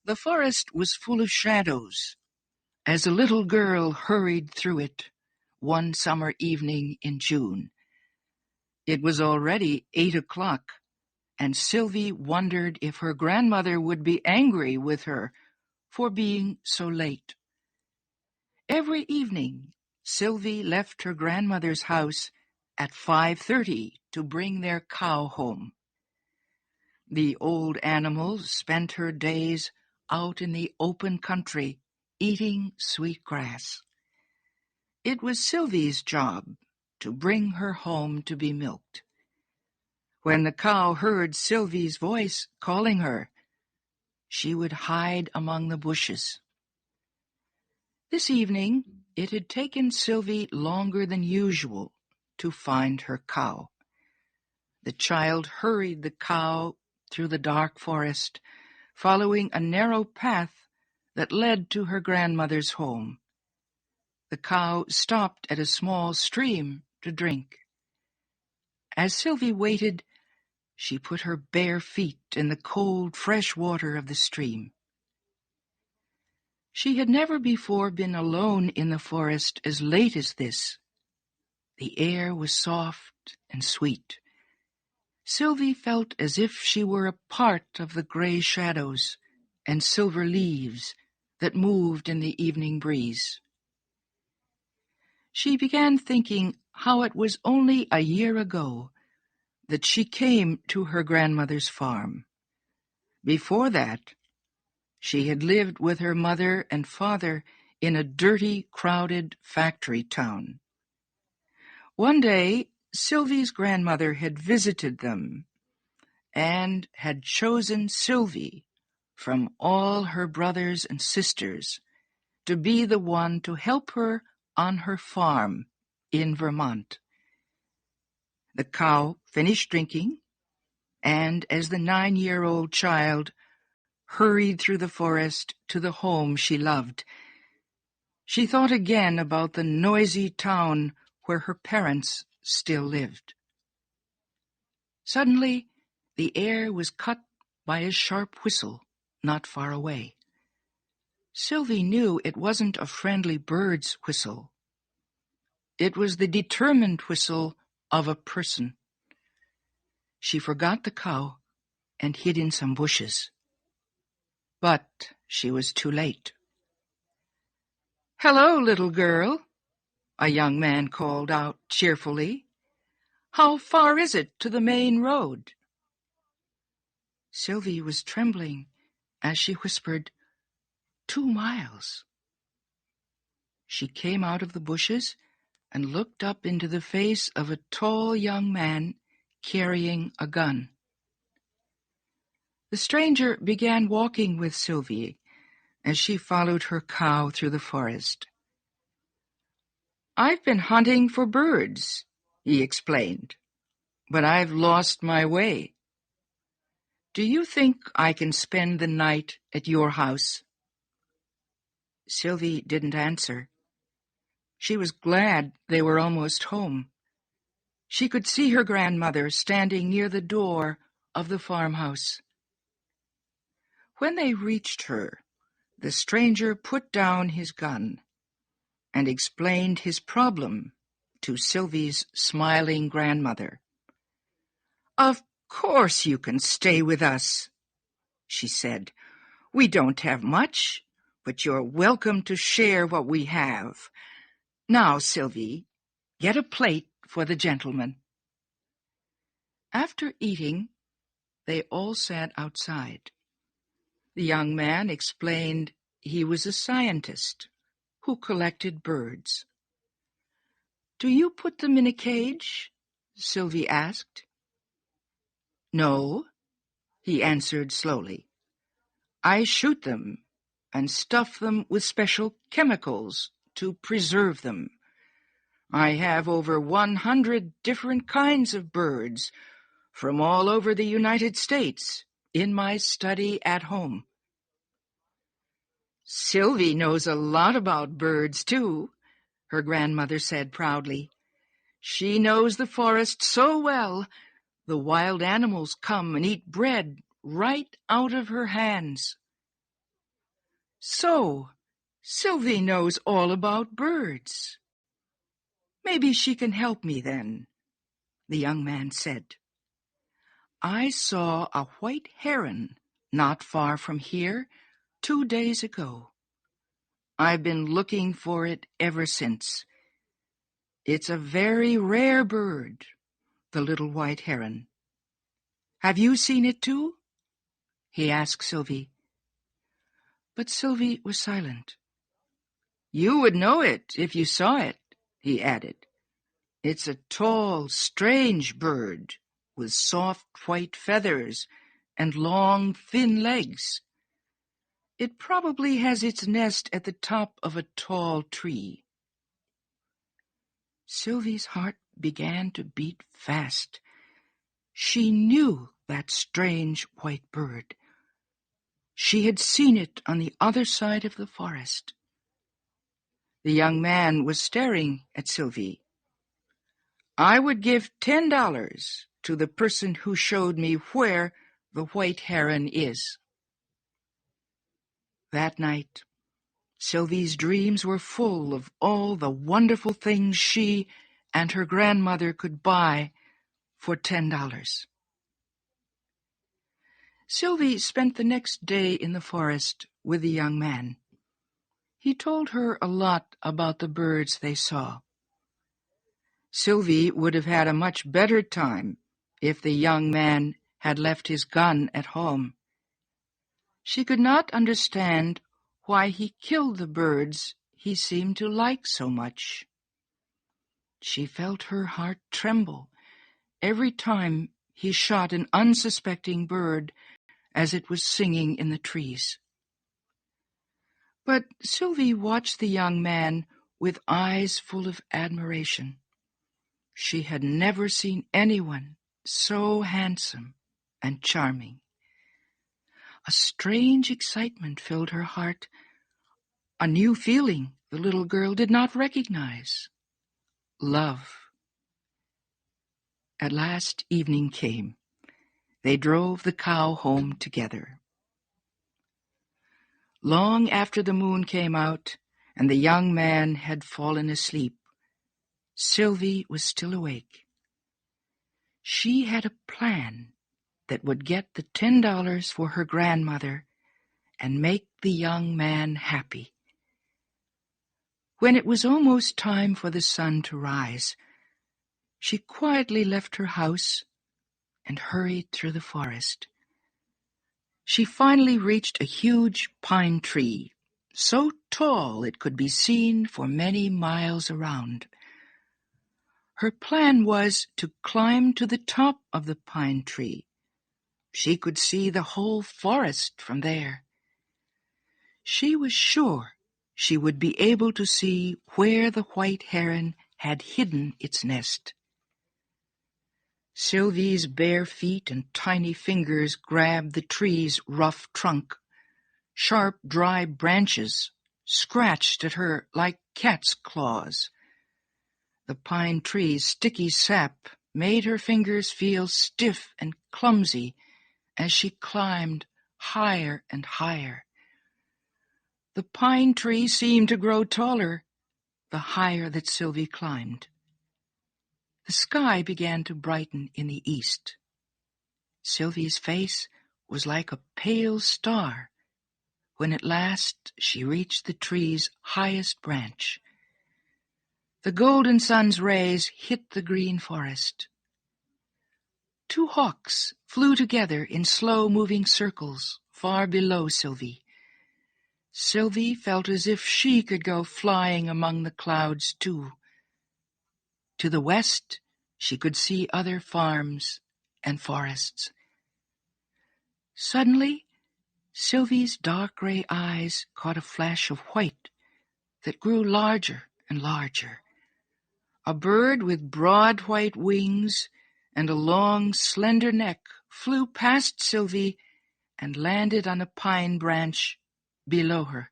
The forest was full of shadows as a little girl hurried through it one summer evening in June. It was already 8 o'clock, and Sylvie wondered if her grandmother would be angry with her for being so late. Every evening, Sylvie left her grandmother's house at 5:30 to bring their cow home. The old animal spent her days out in the open country, eating sweet grass. It was Sylvie's job to bring her home to be milked. When the cow heard Sylvie's voice calling her, she would hide among the bushes. This evening, it had taken Sylvie longer than usual to find her cow. The child hurried the cow through the dark forest, following a narrow path that led to her grandmother's home. The cow stopped at a small stream to drink. As Sylvie waited, she put her bare feet in the cold, fresh water of the stream. She had never before been alone in the forest as late as this. The air was soft and sweet. Sylvie felt as if she were a part of the gray shadows and silver leaves that moved in the evening breeze. She began thinking how it was only a year ago that she came to her grandmother's farm. Before that, she had lived with her mother and father in a dirty, crowded factory town. One day, Sylvie's grandmother had visited them and had chosen Sylvie from all her brothers and sisters to be the one to help her on her farm in Vermont. The cow finished drinking, and as the 9-year-old child hurried through the forest to the home she loved, she thought again about the noisy town where her parents still lived. Suddenly, the air was cut by a sharp whistle not far away. Sylvie knew it wasn't a friendly bird's whistle. It was the determined whistle of a person. She forgot the cow and hid in some bushes. But she was too late. "Hello, little girl," a young man called out cheerfully. "How far is it to the main road?" Sylvie was trembling as she whispered, 2 miles. She came out of the bushes and looked up into the face of a tall young man carrying a gun. The stranger began walking with Sylvie as she followed her cow through the forest. "I've been hunting for birds," he explained, "but I've lost my way. Do you think I can spend the night at your house?" Sylvie didn't answer. She was glad they were almost home. She could see her grandmother standing near the door of the farmhouse. When they reached her, the stranger put down his gun and explained his problem to Sylvie's smiling grandmother. "Of course you can stay with us," she said. "We don't have much, but you're welcome to share what we have. Now, Sylvie, get a plate for the gentleman." After eating, they all sat outside. The young man explained he was a scientist who collected birds. "Do you put them in a cage?" Sylvie asked. "No," he answered slowly. "I shoot them and stuff them with special chemicals to preserve them. I have over 100 different kinds of birds from all over the United States in my study at home." "Sylvie knows a lot about birds, too," her grandmother said proudly. She knows the forest so well, the wild animals come and eat bread right out of her hands. So, Sylvie knows all about birds. Maybe she can help me then, the young man said. I saw a white heron not far from here 2 days ago. I've been looking for it ever since. It's a very rare bird, the little white heron. Have you seen it too? He asked Sylvie. But Sylvie was silent. You would know it if you saw it, he added. It's a tall, strange bird with soft white feathers and long, thin legs. It probably has its nest at the top of a tall tree. Sylvie's heart began to beat fast. She knew that strange white bird. She had seen it on the other side of the forest. The young man was staring at Sylvie. I would give $10 to the person who showed me where the white heron is. That night, Sylvie's dreams were full of all the wonderful things she and her grandmother could buy for $10. Sylvie spent the next day in the forest with the young man. He told her a lot about the birds they saw. Sylvie would have had a much better time if the young man had left his gun at home. She could not understand why he killed the birds he seemed to like so much. She felt her heart tremble every time he shot an unsuspecting bird as it was singing in the trees. But Sylvie watched the young man with eyes full of admiration. She had never seen anyone so handsome and charming. A strange excitement filled her heart, a new feeling the little girl did not recognize. Love. At last evening came. They drove the cow home together. Long after the moon came out and the young man had fallen asleep, Sylvie was still awake. She had a plan that would get the $10 for her grandmother and make the young man happy. When it was almost time for the sun to rise, she quietly left her house and hurried through the forest. She finally reached a huge pine tree, so tall it could be seen for many miles around. Her plan was to climb to the top of the pine tree. She could see the whole forest from there. She was sure she would be able to see where the white heron had hidden its nest. Sylvie's bare feet and tiny fingers grabbed the tree's rough trunk. Sharp, dry branches scratched at her like cat's claws. The pine tree's sticky sap made her fingers feel stiff and clumsy as she climbed higher and higher. The pine tree seemed to grow taller the higher that Sylvie climbed. The sky began to brighten in the east. Sylvie's face was like a pale star when at last she reached the tree's highest branch. The golden sun's rays hit the green forest. 2 hawks flew together in slow-moving circles far below Sylvie. Sylvie felt as if she could go flying among the clouds too. To the west, she could see other farms and forests. Suddenly, Sylvie's dark gray eyes caught a flash of white that grew larger and larger. A bird with broad white wings and a long, slender neck flew past Sylvie and landed on a pine branch below her.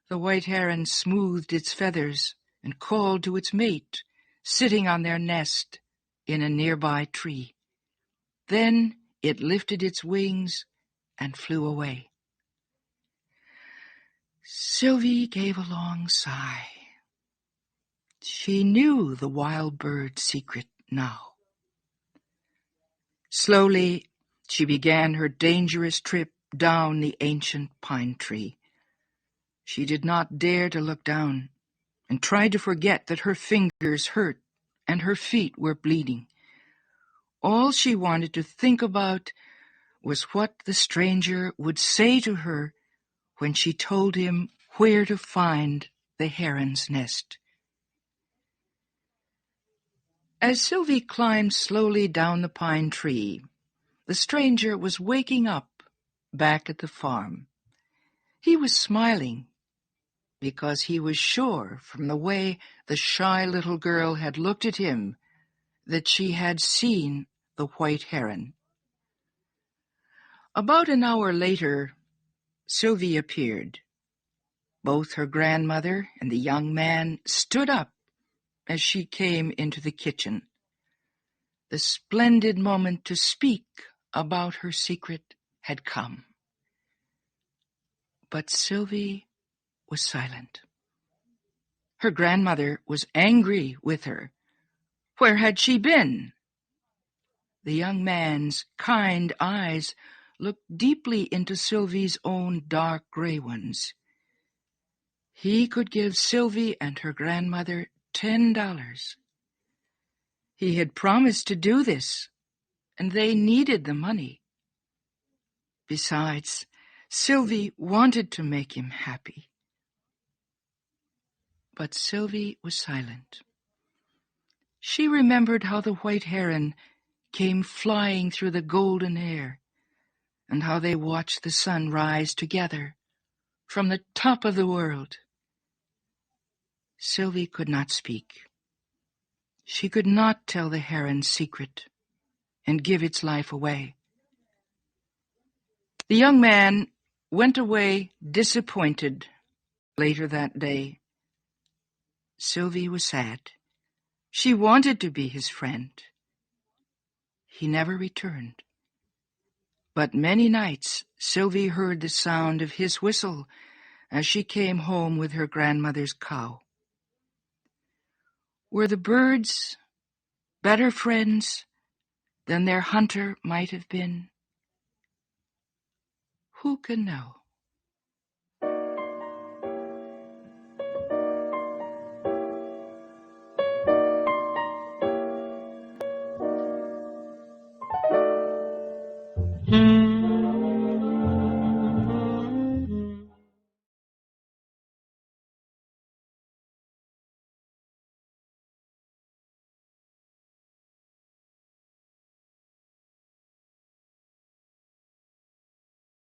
The white heron smoothed its feathers and called to its mate, sitting on their nest in a nearby tree. Then it lifted its wings and flew away. Sylvie gave a long sigh. She knew the wild bird's secret now. Slowly, she began her dangerous trip down the ancient pine tree. She did not dare to look down and tried to forget that her fingers hurt and her feet were bleeding. All she wanted to think about was what the stranger would say to her when she told him where to find the heron's nest. As Sylvie climbed slowly down the pine tree, the stranger was waking up back at the farm. He was smiling because he was sure from the way the shy little girl had looked at him that she had seen the white heron. About an hour later, Sylvie appeared. Both her grandmother and the young man stood up as she came into the kitchen. The splendid moment to speak about her secret had come. But Sylvie was silent. Her grandmother was angry with her. Where had she been? The young man's kind eyes looked deeply into Sylvie's own dark gray ones. He could give Sylvie and her grandmother $10. He had promised to do this, and they needed the money. Besides, Sylvie wanted to make him happy. But Sylvie was silent. She remembered how the white heron came flying through the golden air, and how they watched the sun rise together from the top of the world. Sylvie could not speak. She could not tell the heron's secret and give its life away. The young man went away disappointed later that day. Sylvie was sad. She wanted to be his friend. He never returned. But many nights Sylvie heard the sound of his whistle as she came home with her grandmother's cow. Were the birds better friends than their hunter might have been? Who can know?